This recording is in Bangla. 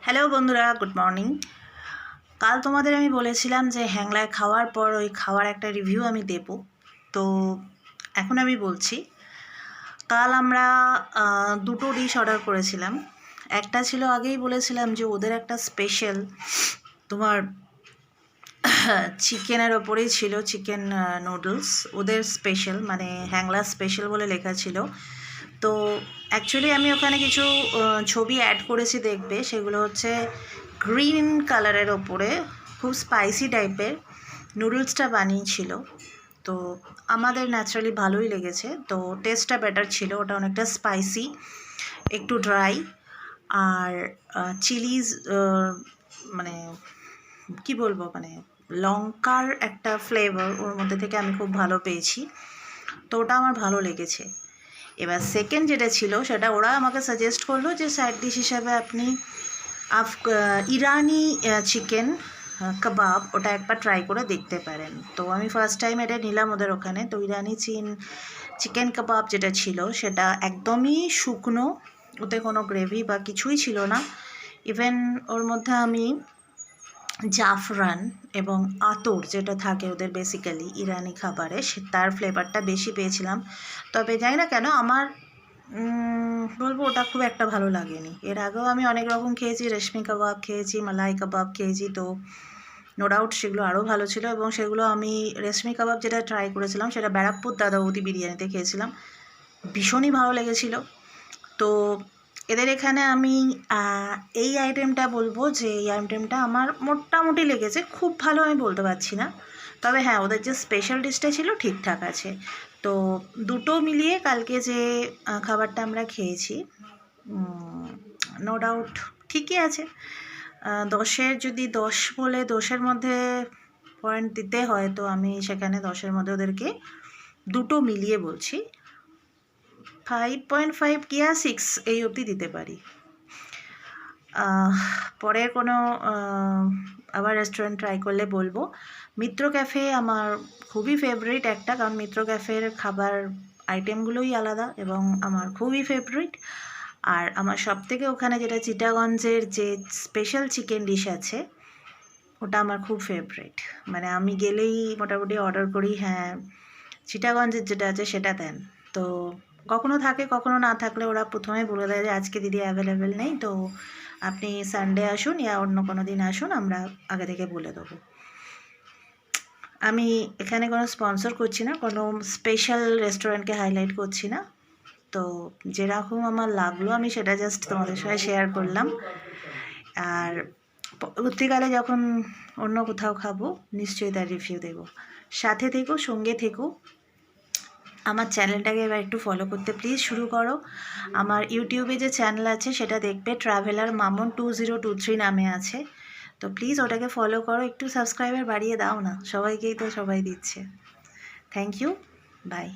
হ্যালো বন্ধুরা, গুড মর্নিং। কাল তোমাদের আমি বলেছিলাম যে হ্যাংলায় খাওয়ার পর ওই খাওয়ার একটা রিভিউ আমি দেব। তো এখন আমি বলছি, কাল আমরা দুটো ডিশ অর্ডার করেছিলাম। একটা ছিল, আগেই বলেছিলাম যে ওদের একটা স্পেশাল তোমার চিকেনের ওপরেই ছিল, চিকেন নুডলস ওদের স্পেশাল, মানে হ্যাংলা স্পেশাল বলে লেখা ছিল। তো অ্যাকচুয়ালি আমি ওখানে কিছু ছবি অ্যাড করেছি, দেখবে। সেগুলো হচ্ছে গ্রিন কালারের ওপরে খুব স্পাইসি টাইপের নুডলসটা বানিয়েছিল। তো আমাদের ন্যাচারালি ভালোই লেগেছে, তো টেস্টটা বেটার ছিল। ওটা অনেকটা স্পাইসি, একটু ড্রাই, আর চিলিজ, মানে কি বলবো, মানে লঙ্কার একটা ফ্লেভার ওর মধ্যে থেকে আমি খুব ভালো পেয়েছি। তো ওটা আমার ভালো লেগেছে। এবার সেকেন্ড যেটা ছিল, সেটা ওরা আমাকে সাজেস্ট করলো যে সাইড ডিশ হিসাবে আপনি ইরানি চিকেন কাবাব ওটা একবার ট্রাই করে দেখতে পারেন। তো আমি ফার্স্ট টাইম এটা নিলাম ওদের ওখানে। তো ইরানি চিকেন কাবাব যেটা ছিল সেটা একদমই শুকনো, ওতে কোনো গ্রেভি বা কিছুই ছিল না। ইভেন ওর মধ্যে আমি জাফরান এবং আতর যেটা থাকে ওদের বেসিক্যালি ইরানি খাবারে, তার ফ্লেভারটা বেশি পেয়েছিলাম। তবে জানি না কেন আমার বলবো ওটা খুব একটা ভালো লাগেনি। এর আগেও আমি অনেক রকম খেয়েছি, রেশমি কাবাব খেয়েছি, মালাই কাবাব খেয়েছি, তো নো ডাউট সেগুলো আরও ভালো ছিল। এবং সেগুলো আমি রেশমি কাবাব যেটা ট্রাই করেছিলাম সেটা ব্যারাকপুর দাদা বৌদি বিরিয়ানিতে খেয়েছিলাম, ভীষণই ভালো লেগেছিলো। তো এদের এখানে আমি এই আইটেমটা বলবো যে এই আইটেমটা আমার মোটামুটি লেগেছে, খুব ভালো আমি বলতে পারছি না। তবে হ্যাঁ, ওদের যে স্পেশাল ডিশটা ছিল ঠিকঠাক আছে। তো দুটো মিলিয়ে কালকে যে খাবারটা আমরা খেয়েছি, নো ডাউট ঠিকই আছে। 10-এর যদি 10 বলে 10-এর মধ্যে পয়েন্ট দিতে হয়, তো আমি সেখানে 10-এর মধ্যে ওদেরকে দুটো মিলিয়ে বলছি 5.5 কি 6 এই অবধি দিতে পারি। পরের কোনো আবার রেস্টুরেন্ট ট্রাই করলে বলবো। মিত্র ক্যাফে আমার খুবই ফেভারিট একটা, কারণ মিত্র ক্যাফের খাবার আইটেমগুলোই আলাদা এবং আমার খুবই ফেভারিট। আর আমার সবথেকে ওখানে যেটা চিটাগঞ্জের যে স্পেশাল চিকেন ডিশ আছে ওটা আমার খুব ফেভারিট। মানে আমি গেলেই মোটামুটি অর্ডার করি, হ্যাঁ চিটাগঞ্জের যেটা আছে সেটা দেন। তো কখনো থাকে, কখনো না থাকলে ওরা প্রথমে বলে দেয় যে আজকে দিদি অ্যাভেলেবেল নেই, তো আপনি সানডে আসুন ইয়া অন্য কোনো দিন আসুন, আমরা আগে থেকে বলে দেবো। আমি এখানে কোনো স্পন্সর করছি না, কোনো স্পেশাল রেস্টুরেন্টকে হাইলাইট করছি না। তো যেরকম আমার লাগলো আমি সেটা জাস্ট তোমাদের সাথে শেয়ার করলাম। আর পরবর্তীকালে যখন অন্য কোথাও খাবো নিশ্চয়ই তার রিভিউ দেবো। সাথে থেকো, সঙ্গে থেকো। আমার চ্যানেলটাকে এবার একটু ফলো করতে প্লিজ শুরু করো। আমার ইউটিউবে যে চ্যানেল আছে সেটা দেখবে, ট্রাভেলার মামুন 2023 নামে আছে। তো প্লিজ ওটাকে ফলো করো, একটু সাবস্ক্রাইবার বাড়িয়ে দাও না, সবাইকেই তো সবাই দিচ্ছে। Thank you, by.